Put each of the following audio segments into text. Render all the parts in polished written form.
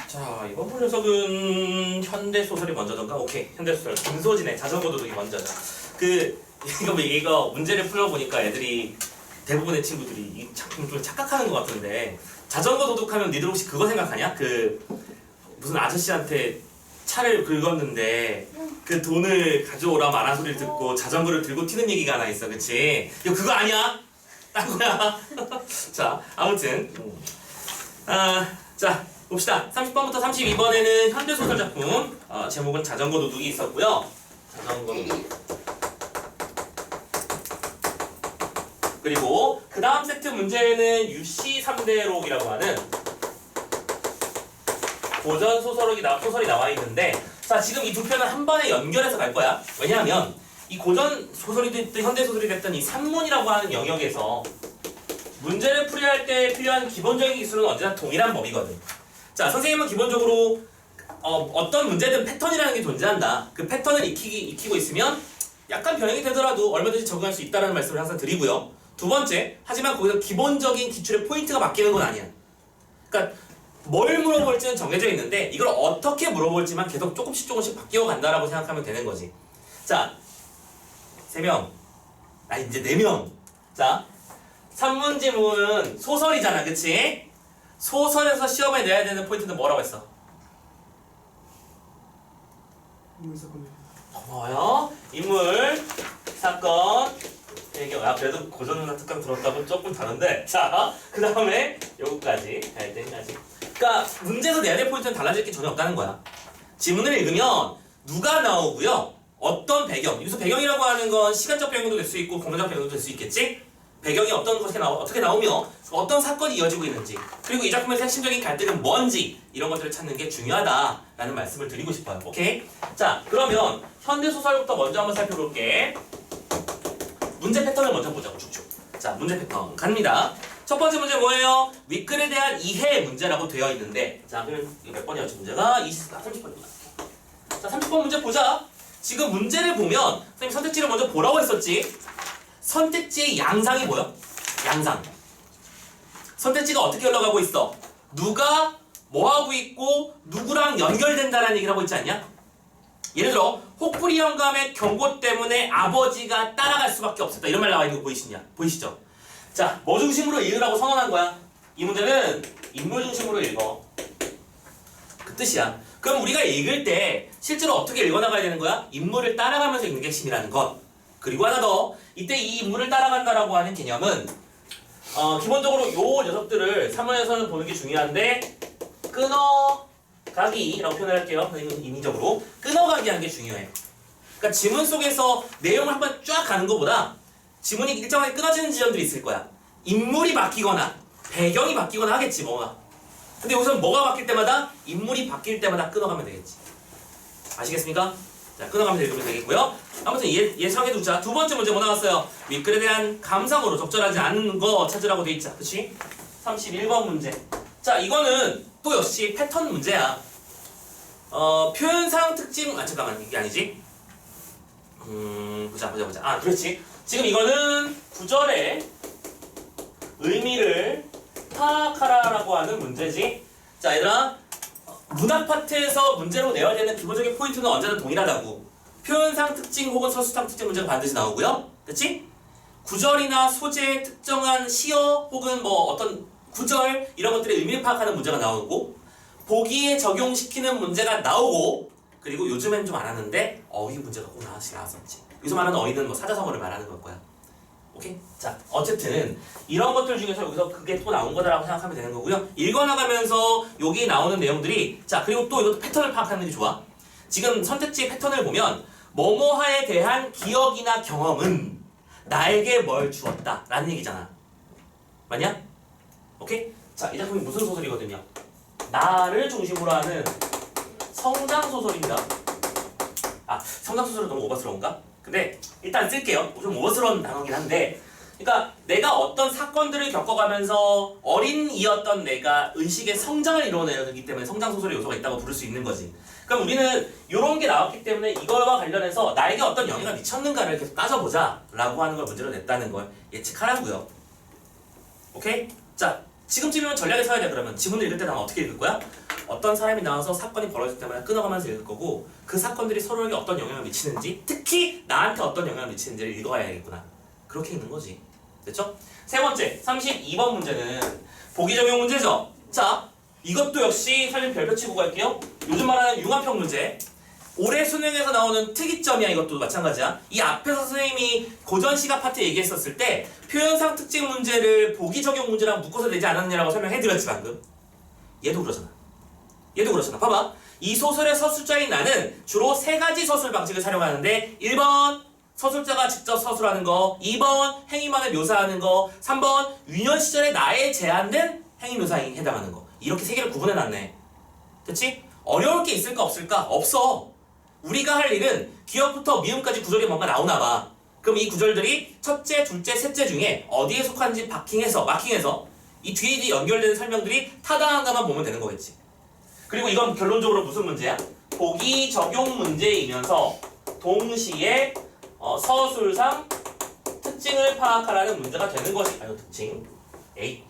자, 이번 번 녀석은 현대소설이 먼저던가? 오케이, 현대소설. 김소진의 자전거 도둑이 먼저죠. 이거 문제를 풀어보니까 애들이, 대부분의 친구들이 이 작품을 좀 착각하는 것 같은데, 자전거 도둑하면 니들 혹시 그거 생각하냐? 무슨 아저씨한테 차를 긁었는데, 그 돈을 가져오라 말한 소리를 듣고 자전거를 들고 튀는 얘기가 하나 있어, 그치? 이거 그거 아니야? 딴 거야. 자, 아무튼. 자, 봅시다. 30번부터 32번에는 현대소설 작품, 제목은 자전거 도둑이 있었고요. 자전거 도둑. 그리고 그 다음 세트 문제는 UC 3대록이라고 하는 고전 소설이 나와 있는데, 자, 지금 이 두 편을 한 번에 연결해서 갈 거야. 왜냐하면 이 고전 소설이 됐든 현대 소설이 됐든 이 산문이라고 하는 영역에서 문제를 풀이할 때 필요한 기본적인 기술은 언제나 동일한 법이거든. 자, 선생님은 기본적으로 어떤 문제든 패턴이라는 게 존재한다. 그 패턴을 익히고 있으면 약간 변형이 되더라도 얼마든지 적응할 수 있다는 말씀을 항상 드리고요. 두 번째, 하지만 거기서 기본적인 기출의 포인트가 바뀌는 건 아니야. 그러니까 뭘 물어볼지는 정해져 있는데 이걸 어떻게 물어볼지만 계속 조금씩 바뀌어 간다라고 생각하면 되는 거지. 자, 3명. 이제 4명. 자, 산문지문은 소설이잖아, 그치? 소설에서 시험에 내야 되는 포인트는 뭐라고 했어? 인물 사건. 고마워요. 인물, 사건, 배경. 그래도 고전문학 특강 들었다고 조금 다른데. 자, 그 다음에 요거까지 갈 때까지. 그러니까 문제에서 내야 될 포인트는 달라질 게 전혀 없다는 거야. 지문을 읽으면 누가 나오고요, 어떤 배경. 여기서 배경이라고 하는 건 시간적 배경도 될 수 있고 공간적 배경도 될 수 있겠지? 배경이 어떻게 나오며 어떤 사건이 이어지고 있는지, 그리고 이 작품의 핵심적인 갈등은 뭔지, 이런 것들을 찾는 게 중요하다라는 말씀을 드리고 싶어요. 오케이? 자, 그러면 현대소설부터 먼저 한번 살펴볼게. 문제 패턴을 먼저 보자고, 쭉쭉. 자, 문제 패턴 갑니다. 첫 번째 문제 뭐예요? 윗글에 대한 이해 문제라고 되어 있는데, 자, 그러면 몇 번이었지 문제가? 30번입니다. 자, 30번 문제 보자. 지금 문제를 보면 선생님 선택지를 먼저 보라고 했었지. 선택지의 양상이 뭐야? 양상. 선택지가 어떻게 흘러가고 있어? 누가 뭐하고 있고 누구랑 연결된다라는 얘기를 하고 있지 않냐? 예를 들어 혹부리 영감의 경고 때문에 아버지가 따라갈 수밖에 없었다, 이런 말 나와 있는 거 보이시죠? 자, 뭐 중심으로 읽으라고 선언한 거야? 이 문제는 인물 중심으로 읽어. 그 뜻이야. 그럼 우리가 읽을 때 실제로 어떻게 읽어나가야 되는 거야? 인물을 따라가면서 읽는 게 핵심이라는 것. 그리고 하나 더, 이때 이 인물을 따라간다라고 하는 개념은 기본적으로 요 녀석들을 사문에서는 보는 게 중요한데, 끊어가기라고 표현을 할게요. 선생님은 인위적으로 끊어가기 하는 게 중요해요. 그러니까 지문 속에서 내용을 한번 쫙 가는 것보다 지문이 일정하게 끊어지는 지점들이 있을 거야. 인물이 바뀌거나 배경이 바뀌거나 하겠지, 뭐가. 근데 여기서는 뭐가 바뀔 때마다, 인물이 바뀔 때마다 끊어가면 되겠지. 아시겠습니까? 자, 끊어가면서 읽으면 되겠고요. 아무튼 예상해두자. 두 번째 문제 뭐 나왔어요? 윗글에 대한 감상으로 적절하지 않은 거 찾으라고 돼 있자. 그치? 31번 문제. 자, 이거는 또 역시 패턴 문제야. 표현상 특징, 잠깐만, 이게 아니지? 보자. 그렇지. 지금 이거는 구절의 의미를 파악하라라고 하는 문제지. 자, 얘들아, 문학 파트에서 문제로 내야 되는 기본적인 포인트는 언제나 동일하다고. 표현상 특징 혹은 서술상 특징 문제가 반드시 나오고요. 그치? 구절이나 소재의 특정한 시어 혹은 뭐 어떤 구절, 이런 것들의 의미를 파악하는 문제가 나오고, 보기에 적용시키는 문제가 나오고, 그리고 요즘엔 좀 안 하는데 어휘 문제가 꼭 나왔었지. 여기서 말하는 어휘는 뭐 사자성어를 말하는 걸 거야. 오케이? 자, 어쨌든 이런 것들 중에서 여기서 그게 또 나온 거다라고 생각하면 되는 거고요. 읽어나가면서 여기 나오는 내용들이, 자, 그리고 또 이것도 패턴을 파악하는 게 좋아. 지금 선택지의 패턴을 보면 뭐뭐하에 대한 기억이나 경험은 나에게 뭘 주었다 라는 얘기잖아. 맞냐? 오케이? 자, 이 작품이 무슨 소설이거든요? 나를 중심으로 하는 성장소설입니다. 성장소설은 너무 오버스러운가? 근데 일단 쓸게요. 좀 오버스러운 단어긴 한데, 그러니까 내가 어떤 사건들을 겪어가면서 어린이였던 내가 의식의 성장을 이루어내기 때문에 성장소설의 요소가 있다고 부를 수 있는 거지. 그럼 우리는 이런 게 나왔기 때문에 이거와 관련해서 나에게 어떤 영향을 미쳤는가를 계속 따져보자 라고 하는 걸 문제로 냈다는 걸 예측하라고요. 오케이? 자, 지금쯤이면 전략에 서야 돼. 그러면 지문을 읽을 때 나는 어떻게 읽을 거야? 어떤 사람이 나와서 사건이 벌어질 때마다 끊어가면서 읽을 거고 그 사건들이 서로에게 어떤 영향을 미치는지 특히 나한테 어떤 영향을 미치는지를 읽어야겠구나. 그렇게 읽는 거지. 됐죠? 세 번째 32번 문제는 보기 적용 문제죠. 자, 이것도 역시 설명 별표 치고 갈게요. 요즘 말하는 융합형 문제. 올해 수능에서 나오는 특이점이야. 이것도 마찬가지야. 이 앞에서 선생님이 고전시각 파트 얘기했었을 때 표현상 특징 문제를 보기 적용 문제랑 묶어서 내지 않았냐라고 설명해드렸지 방금. 얘도 그러잖아. 얘도 그렇잖아. 봐봐. 이 소설의 서술자인 나는 주로 세 가지 서술 방식을 사용하는데 1번 서술자가 직접 서술하는 거, 2번 행위만을 묘사하는 거, 3번 유년 시절의 나에 제한된 행위 묘사에 해당하는 거. 이렇게 세 개를 구분해놨네. 됐지? 어려울 게 있을까 없을까? 없어. 우리가 할 일은 기역부터 미음까지 구절이 뭔가 나오나 봐. 그럼 이 구절들이 첫째, 둘째, 셋째 중에 어디에 속한지 마킹해서 이 뒤에 연결되는 설명들이 타당한가만 보면 되는 거겠지. 그리고 이건 결론적으로 무슨 문제야? 보기 적용 문제이면서 동시에 서술상 특징을 파악하라는 문제가 되는 것이 특징 A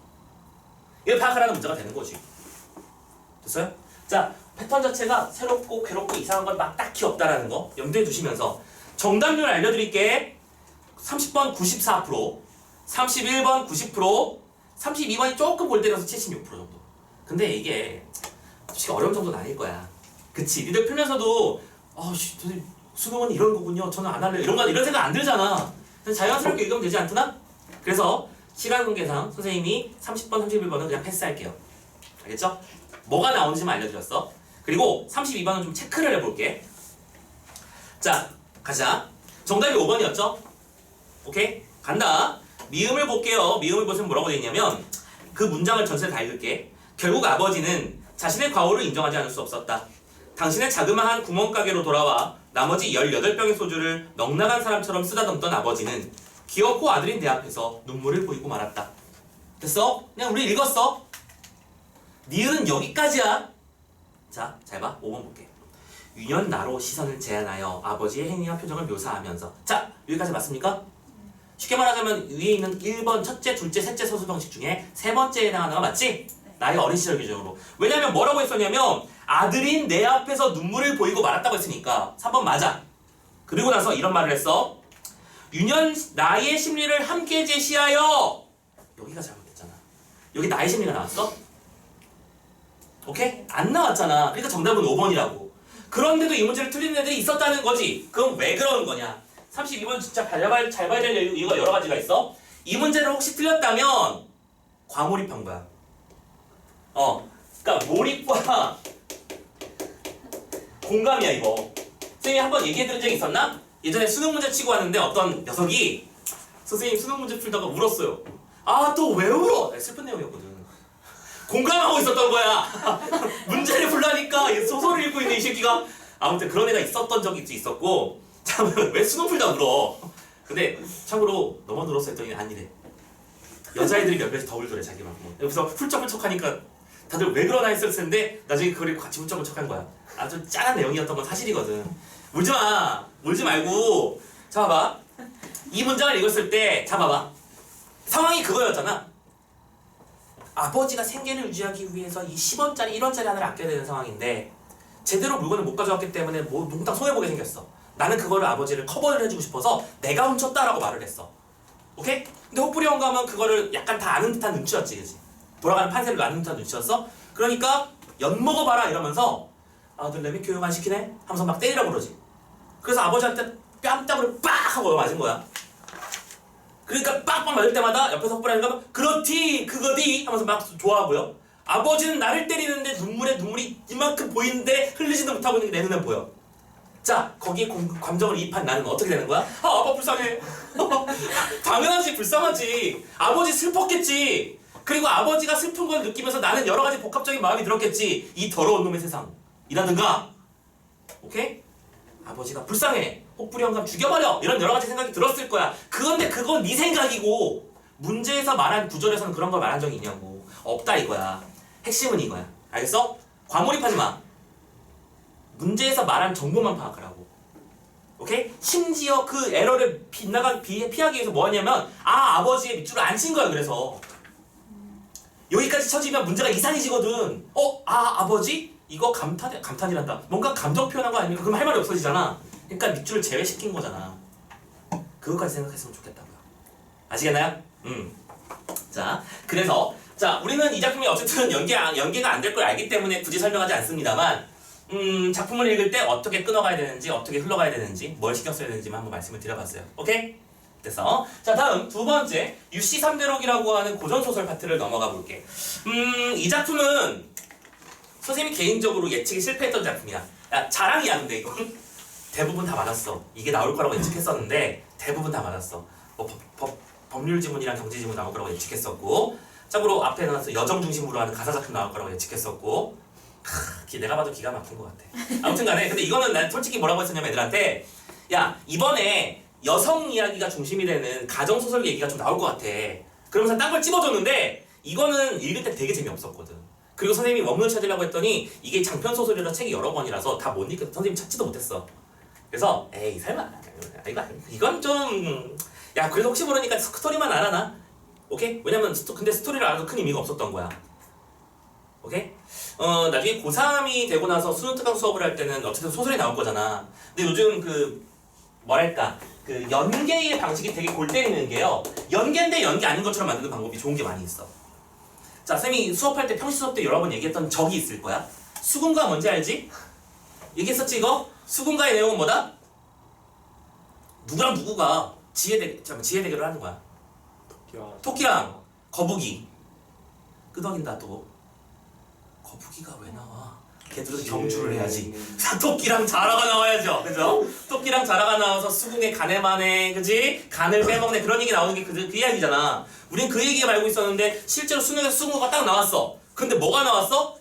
이걸 파악하라는 문제가 되는 거지. 됐어요? 자, 패턴 자체가 새롭고 괴롭고 이상한 건 막 딱히 없다라는 거 염두에 두시면서 정답률 알려드릴게. 30번 94%, 31번 90%, 32번이 조금 볼 때려서 76% 정도. 근데 이게 솔직히 어려운 정도는 아닐 거야. 그치? 니들 풀면서도 선생님 수능은 이런 거군요. 저는 안 할래요. 이런 생각 안 들잖아. 자연스럽게 읽으면 되지 않구나? 그래서 시간 관계상 선생님이 30번, 31번은 그냥 패스할게요. 알겠죠? 뭐가 나오는지만 알려드렸어. 그리고 32번은 좀 체크를 해볼게. 자, 가자. 정답이 5번이었죠? 오케이? 간다. 미음을 볼게요. 미음을 보시면 뭐라고 되어 있냐면 그 문장을 전체를 다 읽을게. 결국 아버지는 자신의 과오를 인정하지 않을 수 없었다. 당신의 자그마한 구멍가게로 돌아와 나머지 18병의 소주를 넉나간 사람처럼 쓰다듬던 아버지는 기어코 아들인 내 앞에서 눈물을 보이고 말았다. 됐어? 그냥 우리 읽었어. 니은 여기까지야. 자, 잘 봐. 5번 볼게. 유년 나로 시선을 제한하여 아버지의 행위와 표정을 묘사하면서. 자, 여기까지 맞습니까? 쉽게 말하자면 위에 있는 1번 첫째, 둘째, 셋째 서술 방식 중에 세 번째에 해당하는 거 맞지? 나의 어린 시절 기준으로. 왜냐면 뭐라고 했었냐면 아들인 내 앞에서 눈물을 보이고 말았다고 했으니까 3번 맞아. 그리고 나서 이런 말을 했어. 유년 나의 심리를 함께 제시하여. 여기가 잘못됐잖아. 여기 나의 심리가 나왔어? 오케이? 안 나왔잖아. 그러니까 정답은 5번이라고. 그런데도 이 문제를 틀리는 애들이 있었다는 거지. 그럼 왜 그런 거냐? 32번 진짜 잘 봐야 될 이유가 여러 가지가 있어. 이 문제를 혹시 틀렸다면 과몰입한 거야. 그러니까 몰입과 공감이야 이거. 선생님이 한번 얘기해드린 적 있었나? 예전에 수능 문제 치고 왔는데 어떤 녀석이 선생님 수능 문제 풀다가 울었어요. 아, 또 왜 울어? 슬픈 내용이었거든. 공감하고 있었던 거야. 문제를 풀라니까 소설을 읽고 있는 이 새끼가. 아무튼 그런 애가 있었던 적이 있었고. 참, 왜 수능 풀다 울어? 근데 참고로 너만 울었어 했더니 아니래. 여자애들이 몇 배씩 더 울더래 자기만. 여기서 훌쩍훌쩍 하니까 다들 왜 그러나 했을 텐데 나중에 그걸 읽고 같이 훌쩍훌쩍 한 거야. 아주 짠한 내용이었던 건 사실이거든. 울지 마. 울지 말고. 자, 봐봐. 이 문장을 읽었을 때, 자, 봐봐. 상황이 그거였잖아. 아버지가 생계를 유지하기 위해서 이 10원짜리, 1원짜리 하나를 아껴야 되는 상황인데 제대로 물건을 못 가져왔기 때문에 몽땅 손해보게 생겼어. 나는 그거를 아버지를 커버를 해주고 싶어서 내가 훔쳤다라고 말을 했어. 오케이? 근데 혹부리 영감은 그거를 약간 다 아는 듯한 눈치였지, 그치? 돌아가는 판세를 아는 듯한 눈치였어? 그러니까 엿먹어봐라 이러면서 아들내미 교육 안 시키네? 하면서 막 때리라고 그러지. 그래서 아버지한테 뺨따구를 빡 하고 맞은 거야. 그러니까 빡빡 맞을 때마다 옆에서 혹부리 영감은 그렇디 그거디 하면서 막 좋아하고요. 아버지는 나를 때리는데 눈물이 이만큼 보이는데 흘리지도 못하고 있는 게 내 눈에 보여. 자, 거기에 감정을 이입한 나는 어떻게 되는 거야? 아빠 불쌍해. 당연하지, 불쌍하지. 아버지 슬펐겠지. 그리고 아버지가 슬픈 걸 느끼면서 나는 여러 가지 복합적인 마음이 들었겠지. 이 더러운 놈의 세상. 이라든가. 오케이? 아버지가 불쌍해. 혹부리 영감 죽여버려. 이런 여러 가지 생각이 들었을 거야. 그건 네 생각이고 문제에서 말한 구절에서는 그런 걸 말한 적이 있냐고. 없다 이거야. 핵심은 이거야. 알겠어? 과몰입하지 마. 문제에서 말한 정보만 파악하라고. 오케이? 심지어 그 에러를 피하기 위해서 뭐 하냐면 아버지의 밑줄을 안 친 거야. 그래서 여기까지 쳐지면 문제가 이상해지거든. 아버지? 이거 감탄이란다. 뭔가 감정 표현한 거 아니면 그럼 할 말이 없어지잖아. 그러니까 밑줄을 제외시킨 거잖아. 그것까지 생각했으면 좋겠다고요. 아시겠나요? 자, 그래서 자 우리는 이 작품이 어쨌든 연계가 안 될 걸 알기 때문에 굳이 설명하지 않습니다만 작품을 읽을 때 어떻게 끊어가야 되는지 어떻게 흘러가야 되는지 뭘 신경 써야 되는지만 한번 말씀을 드려봤어요. 오케이? 됐어. 자 다음 두 번째 유씨 3대록이라고 하는 고전소설 파트를 넘어가 볼게. 이 작품은 선생님이 개인적으로 예측이 실패했던 작품이야. 야 자랑이야 근데 이건 대부분 다 맞았어. 이게 나올 거라고 예측했었는데 대부분 다 맞았어. 뭐 법률 지문이랑 경제 지문 나올 거라고 예측했었고 참고로 앞에 나와서 여정 중심으로 하는 가사 작품 나올 거라고 예측했었고 내가 봐도 기가 막힌 것 같아. 아무튼 간에 근데 이거는 난 솔직히 뭐라고 했었냐면 애들한테 야 이번에 여성 이야기가 중심이 되는 가정소설 얘기가 좀 나올 것 같아. 그러면서 딴 걸 찝어줬는데 이거는 읽을 때 되게 재미없었거든. 그리고 선생님이 원문을 찾으려고 했더니 이게 장편소설이라 책이 여러 권이라서 다 못 읽겠어. 선생님이 찾지도 못했어. 그래서 에이 설마 이건 좀 야 그래도 혹시 모르니까 스토리만 알아나? 오케이? 왜냐면 근데 스토리를 알아도 큰 의미가 없었던 거야. 오케이? 나중에 고3이 되고 나서 수능 특강 수업을 할 때는 어쨌든 소설이 나올 거잖아. 근데 요즘 뭐랄까 연계의 방식이 되게 골 때리는 게요. 연계인데 연계 아닌 것처럼 만드는 방법이 좋은 게 많이 있어. 자, 쌤이 수업할 때 평시 수업 때 여러 번 얘기했던 적이 있을 거야. 수군가 뭔지 알지? 얘기했었지 이거? 수군가의 내용은 뭐다? 누구랑 누구가 지혜 대결을 하는 거야. 토끼랑 거북이. 끄덕인다 또. 거북이가 왜 나와? 걔들은 경주를 해야지. 토끼랑 자라가 나와야죠. 그죠? 토끼랑 자라가 나와서 수궁에 가네마네, 그지? 간을 빼먹네. 그런 얘기 나오는 게 그 이야기잖아. 우린 그 얘기가 알고 있었는데 실제로 수능에서 수궁어가 딱 나왔어. 근데 뭐가 나왔어?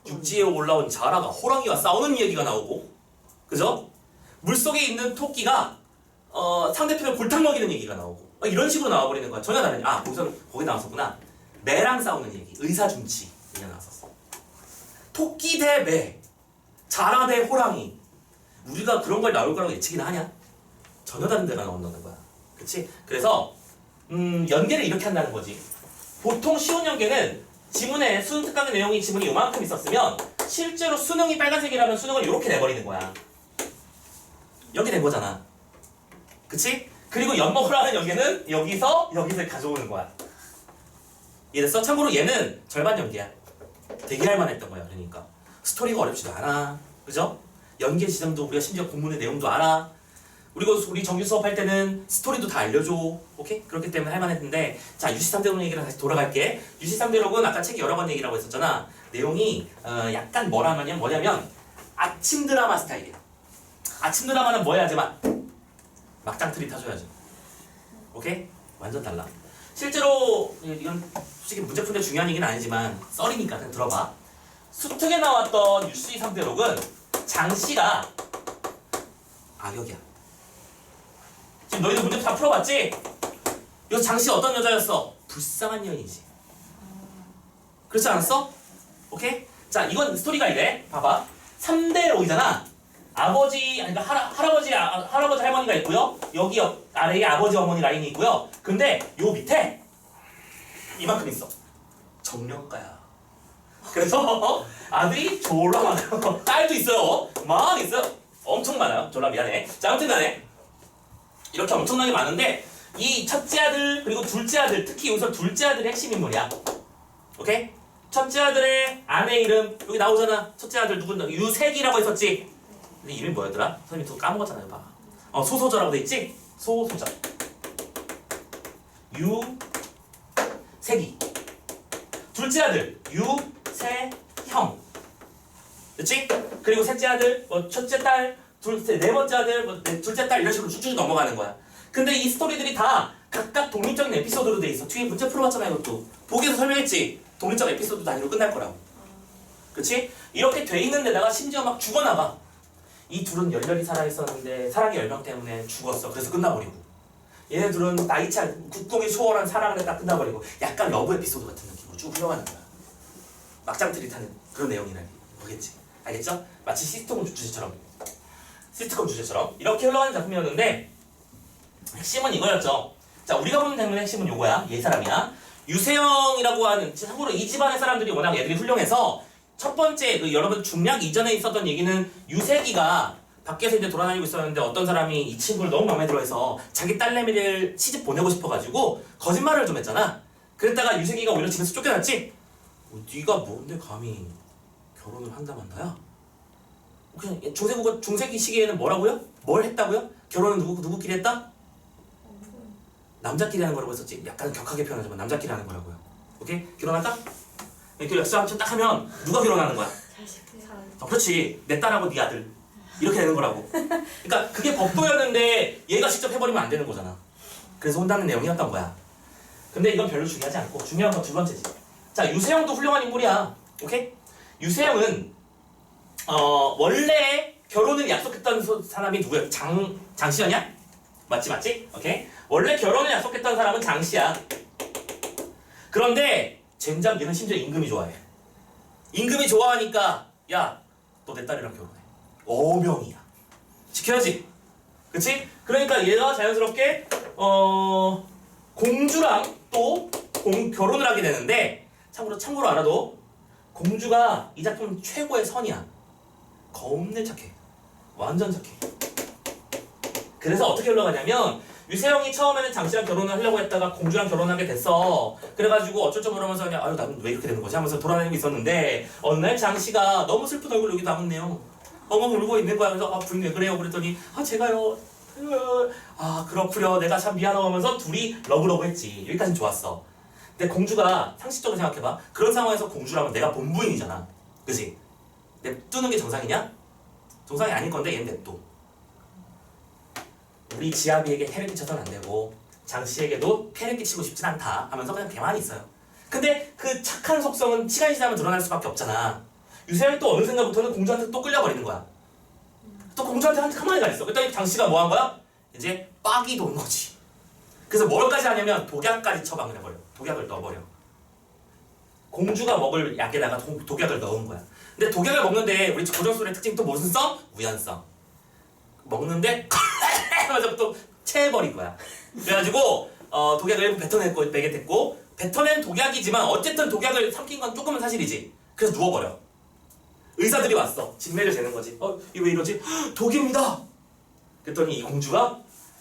육지에 올라온 자라가 호랑이와 싸우는 이야기가 나오고, 그죠? 물속에 있는 토끼가 상대편을 골탕 먹이는 얘기가 나오고 이런 식으로 나와버리는 거야. 전혀 다르냐. 거기 나왔었구나. 매랑 싸우는 얘기, 의사중치 얘기가 나왔었어. 토끼 대 매, 자라 대 호랑이. 우리가 그런 걸 나올 거라고 예측이나 하냐? 전혀 다른 데가 나온다는 거야. 그치? 그래서 연계를 이렇게 한다는 거지. 보통 쉬운 연계는 지문에 수능 특강의 내용이 지문이 요만큼 있었으면 실제로 수능이 빨간색이라면 수능을 이렇게 내버리는 거야. 이렇게 된 거잖아. 그치? 그리고 엿먹으라 하는 연계는 여기서 가져오는 거야. 이해됐어? 참고로 얘는 절반 연계야. 되게 할 만했던 거야. 그러니까 스토리가 어렵지도 않아. 그죠? 연계 지점도 우리가 심지어 본문의 내용도 알아. 그리고 우리 정규 수업할 때는 스토리도 다 알려줘. 오케이? 그렇기 때문에 할 만했는데 자 유시 3대록 얘기랑 다시 돌아갈게. 유시 3대록은 아까 책 여러 권 얘기라고 했었잖아. 내용이 약간 뭐냐면 아침 드라마 스타일이야. 아침 드라마는 뭐 해야지만 막장 트리 타줘야죠. 오케이? 완전 달라. 실제로 이건 솔직히 문제 푸는데 중요한 얘기는 아니지만 썰이니까 그냥 들어봐. 수특에 나왔던 유시 3대록은 장씨가 악역이야. 지금 너희들 문제 다 풀어봤지? 여기서 장씨 어떤 여자였어? 불쌍한 여인이지. 그렇지 않았어? 오케이? 자 이건 스토리가 이래. 봐봐. 3대록이잖아. 아버지, 아니 할아버지 할머니가 있고요. 여기 아래에 아버지 어머니 라인이 있고요. 근데 요 밑에 이만큼 있어. 정령가야. 그래서 아들이 졸라 많아요. 딸도 있어요. 막 있어요. 엄청 많아요. 졸라 미안해. 자 아무튼 간에 이렇게 엄청나게 많은데 이 첫째 아들 그리고 둘째 아들, 특히 여기서 둘째 아들의 핵심 인물이야. 오케이? 첫째 아들의 아내 이름 여기 나오잖아. 첫째 아들 누군가 유색이라고 했었지. 근데 이름이 뭐였더라? 선생님이 또 까먹었잖아요. 봐. 소소저라고 돼 있지? 소소저. 유색이. 둘째 아들 유세형. 그렇지? 그리고 셋째 아들, 첫째 딸, 네 번째 아들, 둘째 딸 이런 식으로 쭉쭉 넘어가는 거야. 근데 이 스토리들이 다 각각 독립적인 에피소드로 돼 있어. 뒤에 문제 풀어봤잖아 이것도. 보기에서 설명했지? 독립적 에피소드 단위로 끝날 거라고. 그렇지? 이렇게 돼 있는 데다가 심지어 막 죽어나가. 이 둘은 열렬히 살아있었는데 사랑의 열병 때문에 죽었어. 그래서 끝나버리고. 얘네들은 나이차 국공이 초월한 사랑을 했다 끝나버리고. 약간 러브 에피소드 같은 느낌으로 쭉 흘러가는 거야. 막장틀이 타는 그런 내용이라니. 보겠지? 알겠죠? 마치 시트콤 주제처럼 이렇게 흘러가는 작품이었는데 핵심은 이거였죠. 자 우리가 보는 장면의 핵심은 요거야. 얘 사람이야. 유세영이라고 하는 참고로 이 집안의 사람들이 워낙 애들이 훌륭해서 첫 번째 그 여러분 중략 이전에 있었던 얘기는 유세기가 밖에서 이제 돌아다니고 있었는데 어떤 사람이 이 친구를 너무 마음에 들어해서 자기 딸내미를 시집 보내고 싶어가지고 거짓말을 좀 했잖아. 그랬다가 유세기가 오히려 집에서 쫓겨났지. 네가 뭔데 감히 결혼을 한다 만다야? 그냥 중세기 시기에는 뭐라고요? 뭘 했다고요? 결혼은 누구끼리 했다? 남자끼리 하는 거라고 했었지. 약간 격하게 표현하자면 남자끼리 하는 거라고요. 오케이? 결혼할까? 이렇게 약속 딱 하면 누가 결혼하는 거야? 그렇지. 내 딸하고 네 아들. 이렇게 되는 거라고. 그러니까 그게 법도였는데 얘가 직접 해버리면 안 되는 거잖아. 그래서 혼나는 내용이었던 거야. 근데 이건 별로 중요하지 않고 중요한 건 두 번째지. 자, 유세영도 훌륭한 인물이야. 오케이? 유세영은 원래 결혼을 약속했던 사람이 누구야? 장씨였냐? 맞지? 오케이? 원래 결혼을 약속했던 사람은 장씨야. 그런데 젠장 얘는 심지어 임금이 좋아해. 임금이 좋아하니까 야, 너 내 딸이랑 결혼해. 어명이야. 지켜야지. 그치? 그러니까 얘가 자연스럽게 공주랑 또 결혼을 하게 되는데 참고로 알아도 공주가 이 작품 최고의 선이야. 겁내 착해. 완전 착해. 그래서 어떻게 흘러가냐면 유세영이 처음에는 장씨랑 결혼을 하려고 했다가 공주랑 결혼하게 됐어. 그래가지고 어쩔 줄 모르면서 그냥 아유 나는 왜 이렇게 되는 거지 하면서 돌아다니고 있었는데 어느 날 장씨가 너무 슬픈 얼굴로 여기 남았네요. 엉엉 울고 있는 거야. 그래서 부인 왜 그래요? 그랬더니 제가요. 그렇구려. 내가 참 미안하고 하면서 둘이 러브러브 했지. 여기까지는 좋았어. 근데 공주가 상식적으로 생각해봐. 그런 상황에서 공주라면 내가 본부인이잖아. 그치? 냅두는 게 정상이냐? 정상이 아닐 건데 얘는 냅둬. 우리 지아비에게 해를 끼쳐서는 안 되고 장씨에게도 해를 끼치고 싶진 않다 하면서 그냥 가만히 있어요. 근데 그 착한 속성은 시간이 지나면 드러날 수밖에 없잖아. 유세영이 또 어느 순간부터는 공주한테 또 끌려버리는 거야. 또 공주한테 가만히 가 있어. 그랬더니 장씨가 뭐 한 거야? 이제 빡이 도는 거지. 그래서 뭘까지 하냐면 독약까지 처방을 해버려. 독약을 넣어버려. 공주가 먹을 약에다가 독약을 넣은 거야. 근데 독약을 먹는데 우리 고정술의 특징이 또 무슨 성? 우연성. 먹는데 하면서 또 체해버린 거야. 그래가지고 독약을 뱉어냈고 매get했고 뱉어낸 독약이지만 어쨌든 독약을 삼킨 건 조금은 사실이지. 그래서 누워버려. 의사들이 왔어. 진맥을 재는 거지. 이거 왜 이러지? 독입니다. 그랬더니 이 공주가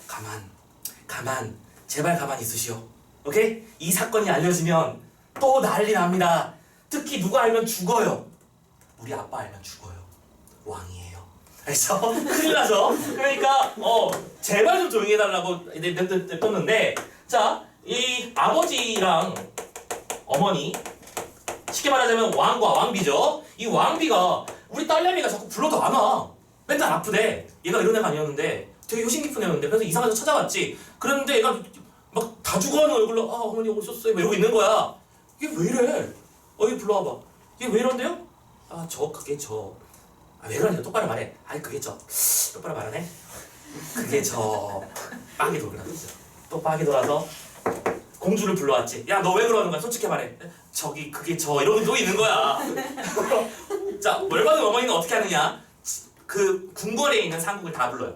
가만 제발 가만히 있으시오. 오케이? 이 사건이 알려지면 또 난리 납니다. 특히 누가 알면 죽어요. 우리 아빠 알면 죽어요. 왕이에요. 그래서 큰일 나죠. 그러니까 제발 좀 조용히 해달라고 냅뒀는데 자, 이 아버지랑 어머니 쉽게 말하자면 왕과 왕비죠. 이 왕비가 우리 딸내미가 자꾸 불러도 안 와. 맨날 아프대. 얘가 이런 애가 아니었는데 되게 효심 깊은 애였는데 그래서 이상해서 찾아왔지. 그런데 얘가 막 다 죽어가는 얼굴로 어머니 오셨어요 이러고 있는 거야. 이게 왜 이래? 얘 불러와봐. 이게 왜 이런데요? 왜 그러냐 똑바로 말해. 그게 똑바로 말하네. 그게 빡이 돌더라고. 또 빡이 돌아서 공주를 불러왔지. 야 너 왜 그러는 거야? 솔직히 말해. 그게 이러고 또 있는 거야. 자, 월받은 어머니는 어떻게 하느냐? 그 궁궐에 있는 상국을 다 불러요.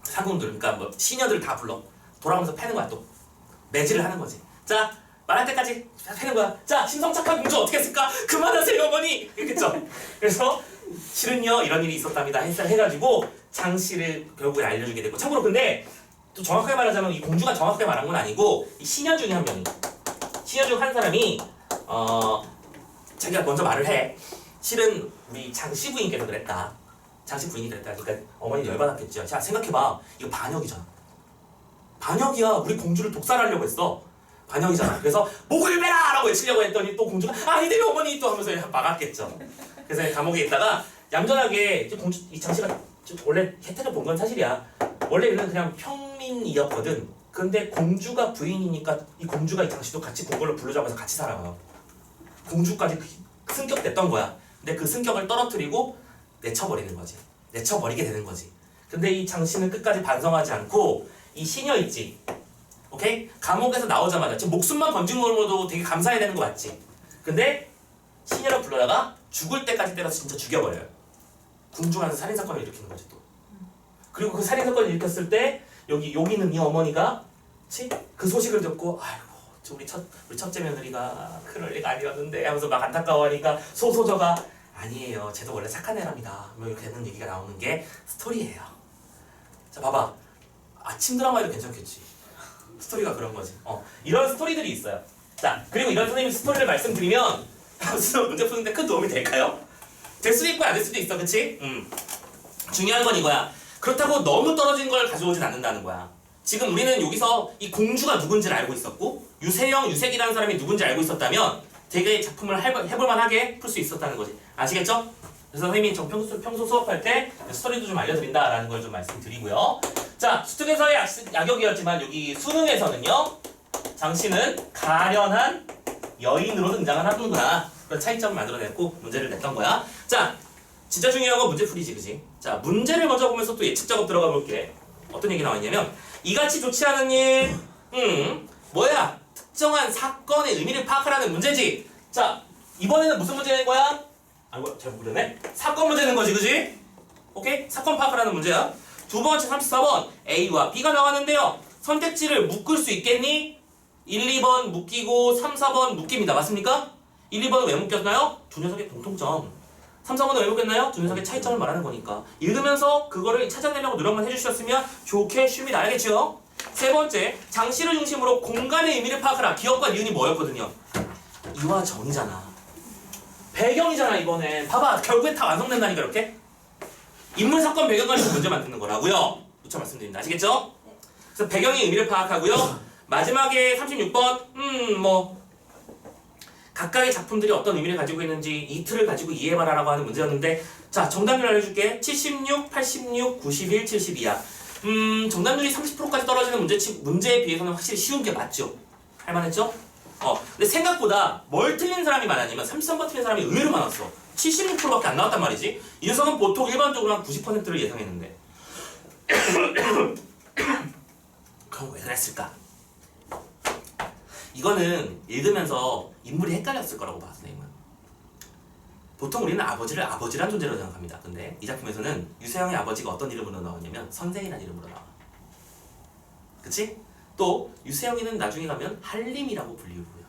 상궁들, 그러니까 뭐 시녀들 다 불러. 돌아가면서 패는 거야 또. 매질을 하는 거지. 자, 말할 때까지 패는 거야. 자, 신성착한 공주 어떻게 했을까? 그만하세요 어머니! 이랬겠죠. 그래서 실은요 이런 일이 있었답니다. 해가지고 장씨를 결국에 알려주게 됐고 참고로 근데 또 정확하게 말하자면 이 공주가 정확하게 말한 건 아니고 이 시녀 중에 한 명이 시녀 중 한 사람이 자기가 먼저 말을 해. 실은 우리 장씨 부인께서 그랬다. 장씨 부인이 그랬다. 그러니까 어머니 열받았겠죠. 자 생각해봐. 이거 반역이잖아. 반역이야. 우리 공주를 독살하려고 했어. 반역이잖아. 그래서 목을 베라! 라고 외치려고 했더니 또 공주가 아니래요 어머니 또 하면서 막았겠죠. 그래서 감옥에 있다가 얌전하게 이 장씨가 원래 혜택을 본 건 사실이야. 원래는 그냥 평민이었거든. 근데 공주가 부인이니까 이 공주가 이 장씨도 같이 궁궐로 부르자고 해서 같이 살아가요. 공주까지 승격됐던 거야. 근데 그 승격을 떨어뜨리고 내쳐버리는 거지. 내쳐버리게 되는 거지. 근데 이 장씨는 끝까지 반성하지 않고 이 시녀 있지. 오케이? 감옥에서 나오자마자 지금 목숨만 건진 걸로도 되게 감사해야 되는 거 맞지? 근데 시녀를 불러다가 죽을 때까지 때려서 진짜 죽여버려요. 궁중에서 살인사건을 일으키는 거지 또. 그리고 그 살인사건을 일으켰을 때 여기 있는 이 어머니가 그 소식을 듣고 아이고 우리 첫째 며느리가 그럴 애가 아니었는데 하면서 막 안타까워하니까 소소저가 아니에요. 쟤도 원래 착한 애랍니다. 뭐 이렇게 되는 얘기가 나오는 게 스토리예요. 자 봐봐. 아침 드라마에도 괜찮겠지. 스토리가 그런 거지. 이런 스토리들이 있어요. 자 그리고 이런 선생님 스토리를 말씀드리면 문제 푸는데 큰 도움이 될까요? 될 수도 있고 안 될 수도 있어, 그치? 중요한 건 이거야. 그렇다고 너무 떨어진 걸 가져오진 않는다는 거야. 지금 우리는 여기서 이 공주가 누군지를 알고 있었고 유세영, 유색이라는 사람이 누군지 알고 있었다면 되게 작품을 해볼만하게 풀 수 있었다는 거지. 아시겠죠? 그래서 선생님이 평소 수업할 때 스토리도 좀 알려드린다라는 걸 좀 말씀드리고요. 자, 수특에서의 약역이었지만 여기 수능에서는요. 장씨는 가련한 여인으로 등장을 하는구나. 그런 차이점을 만들어냈고 문제를 냈던 거야. 자, 진짜 중요한 건 문제풀이지, 그지? 자, 문제를 먼저 보면서 또 예측 작업 들어가 볼게. 어떤 얘기 나왔냐면 이같이 좋지 않은 일, 뭐야? 특정한 사건의 의미를 파악하라는 문제지. 자, 이번에는 무슨 문제 낸 거야? 아이고, 잘못 그렸네. 사건 문제 낸 거지, 그지? 오케이? 사건 파악하라는 문제야. 두 번째 34번 A와 B가 나왔는데요. 선택지를 묶을 수 있겠니? 1, 2번 묶이고 3, 4번 묶입니다. 맞습니까? 1, 2번은 왜 묶였나요? 두 녀석의 공통점. 3, 4번은 왜 묶였나요? 두 녀석의 차이점을 말하는 거니까. 읽으면서 그거를 찾아내려고 노력만 해주셨으면 좋게 쉽니다. 알겠죠? 세 번째, 장씨를 중심으로 공간의 의미를 파악하라. 기억과 니은이 뭐였거든요? 이와 정이잖아. 배경이잖아 이번엔. 봐봐, 결국엔 다 완성된다니까 이렇게. 인물, 사건, 배경 가지고 문제 만드는 거라고요. 누차 말씀드립니다. 아시겠죠? 그래서 배경의 의미를 파악하고요. 마지막에 36번, 각각의 작품들이 어떤 의미를 가지고 있는지 이 틀을 가지고 이해해봐라라고 하는 문제였는데, 자, 정답률 알려줄게. 76, 86, 91, 72야. 정답률이 30%까지 떨어지는 문제에 비해서는 확실히 쉬운 게 맞죠? 할만했죠? 근데 생각보다 뭘 틀린 사람이 많았냐면 33번 틀린 사람이 의외로 많았어. 76%밖에 안 나왔단 말이지. 이 녀석은 보통 일반적으로 한 90%를 예상했는데 그럼 왜 그랬을까? 이거는 읽으면서 인물이 헷갈렸을 거라고 봐, 선생님은. 보통 우리는 아버지를 아버지란 존재로 생각합니다. 근데 이 작품에서는 유세영의 아버지가 어떤 이름으로 나왔냐면 선생이라는 이름으로 나와. 그치? 또 유세영이는 나중에 가면 한림이라고 불리고요.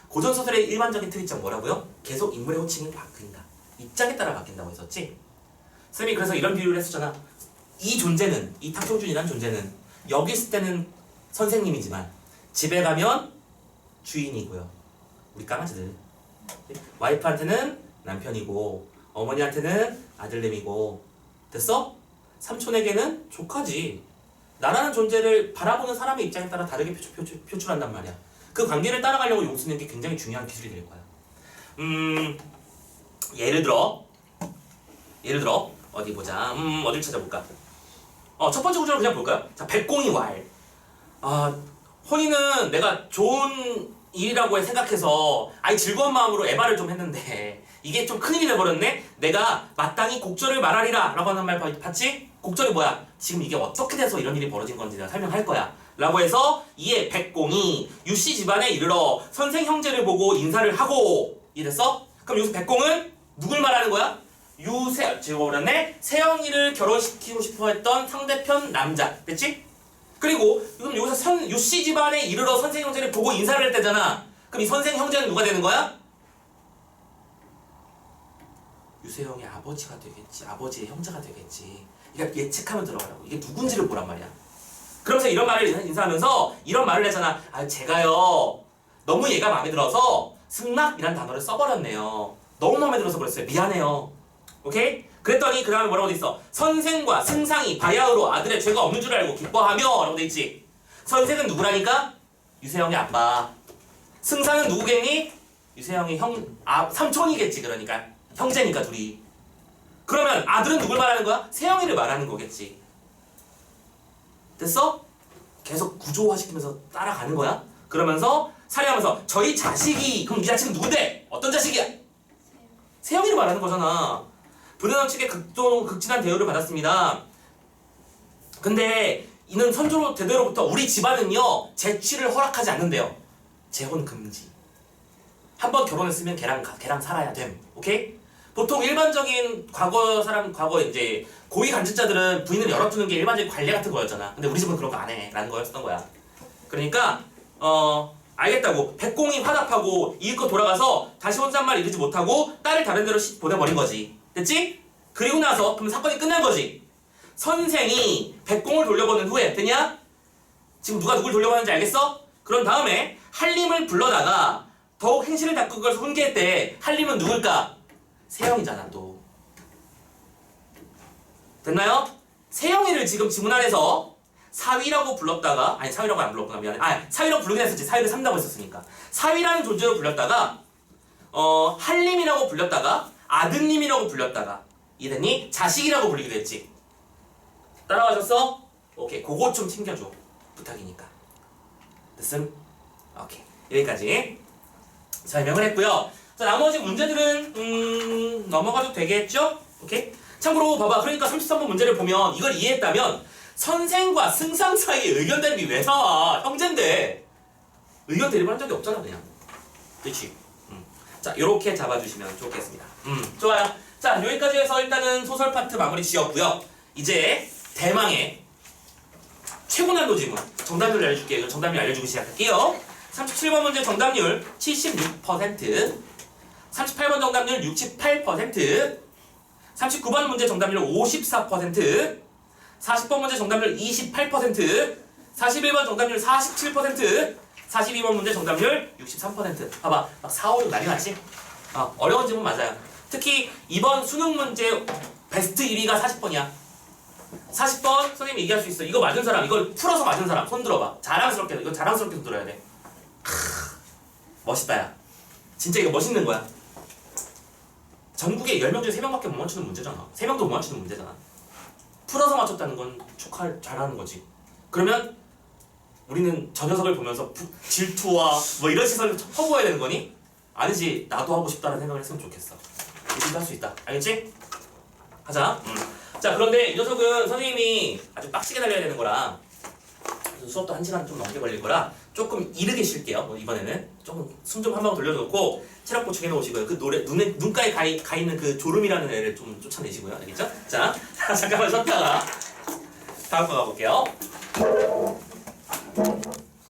고전소설의 일반적인 특이점 뭐라고요? 계속 인물의 호칭이 바뀐다. 입장에 따라 바뀐다고 했었지? 쌤이 그래서 이런 비유를 했었잖아. 이 존재는, 이 탁종준이라는 존재는 여기 있을 때는 선생님이지만 집에 가면 주인이고요. 우리 강아지들. 와이프한테는 남편이고 어머니한테는 아들내미고. 됐어? 삼촌에게는 조카지. 나라는 존재를 바라보는 사람의 입장에 따라 다르게 표출한단 말이야. 그 관계를 따라가려고 용 쓰는 게 굉장히 중요한 기술이 될 거야. 예를 들어 어디 보자. 어딜 찾아볼까? 첫 번째 구절을 그냥 볼까요? 자, 백공이 왈. 혼인은 내가 좋은 일이라고 생각해서 즐거운 마음으로 에바를 좀 했는데 이게 좀 큰일이 돼버렸네? 내가 마땅히 곡절을 말하리라 라고 하는 말 봤지? 곡절이 뭐야? 지금 이게 어떻게 돼서 이런 일이 벌어진 건지 내가 설명할 거야 라고 해서 이에 백공이 유씨 집안에 이르러 선생 형제를 보고 인사를 하고. 이랬어? 그럼 여기서 백공은 누굴 말하는 거야? 지워버렸네? 세영이를 결혼시키고 싶어 했던 상대편 남자. 됐지? 그리고 그럼 여기서 유씨 집안에 이르러 선생 형제를 보고 인사를 할 때잖아. 그럼 이 선생 형제는 누가 되는 거야? 유세영의 아버지가 되겠지. 아버지의 형제가 되겠지. 그러니까 예측하면 들어가라고. 이게 누군지를 보란 말이야. 그러면서 이런 말을 인사하면서 이런 말을 했잖아. 제가요 너무 얘가 마음에 들어서 승낙이란 단어를 써버렸네요. 너무 마음에 들어서 그랬어요. 미안해요. 오케이? 그랬더니 그 다음에 뭐라고 돼 있어? 선생과 승상이 바야흐로 아들의 죄가 없는 줄 알고 기뻐하며 라고 돼 있지. 선생은 누구라니까? 유세영의 아빠. 승상은 누구겠니? 유세영의 삼촌이겠지. 그러니까 형제니까 둘이. 그러면 아들은 누굴 말하는 거야? 세영이를 말하는 거겠지. 됐어? 계속 구조화시키면서 따라가는 거야. 그러면서 사례하면서 저희 자식이. 그럼 이 자식은 누군데? 어떤 자식이야? 세영이를 말하는 거잖아. 부대남 측의 극진한 대우를 받았습니다. 근데 이는 선조 대대로부터 우리 집안은요 재취를 허락하지 않는데요. 재혼 금지. 한번 결혼했으면 걔랑 살아야 됨. 오케이? 보통 일반적인 과거 이제 고위 간직자들은 부인을 열어두는 게 일반적인 관례 같은 거였잖아. 근데 우리 집은 그런 거 안 해 라는 거였던 거야. 그러니까 알겠다고. 백공이 화답하고 이윽고 돌아가서 다시 혼잣말 이르지 못하고 딸을 다른 데로 보내버린 거지. 됐지? 그리고 나서 그럼 사건이 끝난 거지. 선생이 백공을 돌려보낸 후에 됐냐? 지금 누가 누굴 돌려보냈는지 알겠어? 그런 다음에 한림을 불러다가 더욱 행실을 닦고 그걸 훈계했대. 한림은 누굴까? 세영이잖아 또. 됐나요? 세영이를 지금 지문 안에서 사위라고 불렀다가 아니 사위라고 안 불렀구나 미안해. 사위라고 부르긴 했었지. 사위를 삼다고 했었으니까. 사위라는 존재로 불렸다가 한림이라고 불렸다가 아드님이라고 불렸다가 이랬니? 자식이라고 불리기도 했지. 따라가셨어? 오케이. 그거 좀 챙겨줘. 부탁이니까. 됐음? 오케이. 여기까지 설명을 했고요. 자, 나머지 문제들은 넘어가도 되겠죠? 오케이. 참고로 봐봐. 그러니까 33번 문제를 보면 이걸 이해했다면 선생과 승상 사이에 의견 대립이 왜 나와? 형제인데 의견 대립을 한 적이 없잖아 그냥. 그치? 자, 요렇게 잡아주시면 좋겠습니다. 좋아요. 자, 여기까지 해서 일단은 소설 파트 마무리 지었고요. 이제 대망의 최고 난도 질문 정답률 알려줄게요. 정답률 알려주고 시작할게요. 37번 문제 정답률 76%, 38번 정답률 68%, 39번 문제 정답률 54%, 40번 문제 정답률 28%, 41번 정답률 47%, 42번 문제 정답률 63%. 봐봐, 막 4, 5, 6 난리 났지? 어려운 질문 맞아요. 특히 이번 수능 문제 베스트 1위가 40번이야. 40번 선생님이 얘기할 수 있어. 이거 맞은 사람, 이걸 풀어서 맞은 사람 손 들어봐. 자랑스럽게, 이거 자랑스럽게 손 들어야 돼. 멋있다 야. 진짜 이거 멋있는 거야. 전국에 10명 중에 3명밖에 못 맞추는 문제잖아. 3명도 못 맞추는 문제잖아. 풀어서 맞췄다는 건 잘하는 거지. 그러면 우리는 저 녀석을 보면서 질투와 뭐 이런 시선을 퍼부어야 되는 거니? 아니지. 나도 하고 싶다는 생각을 했으면 좋겠어. 우리도 할 수 있다. 알겠지? 하자. 자, 그런데 이 녀석은 선생님이 아주 빡시게 달려야 되는 거라 수업도 1시간 좀 넘게 걸릴 거라 조금 이르게 쉴게요. 이번에는 조금 숨 좀 한 방 돌려놓고 체력 보충해 놓으시고요. 그 눈가에 가 있는 그 졸음이라는 애를 좀 쫓아내시고요. 알겠죠? 자, 잠깐만 쉬었다가 다음 거 가볼게요.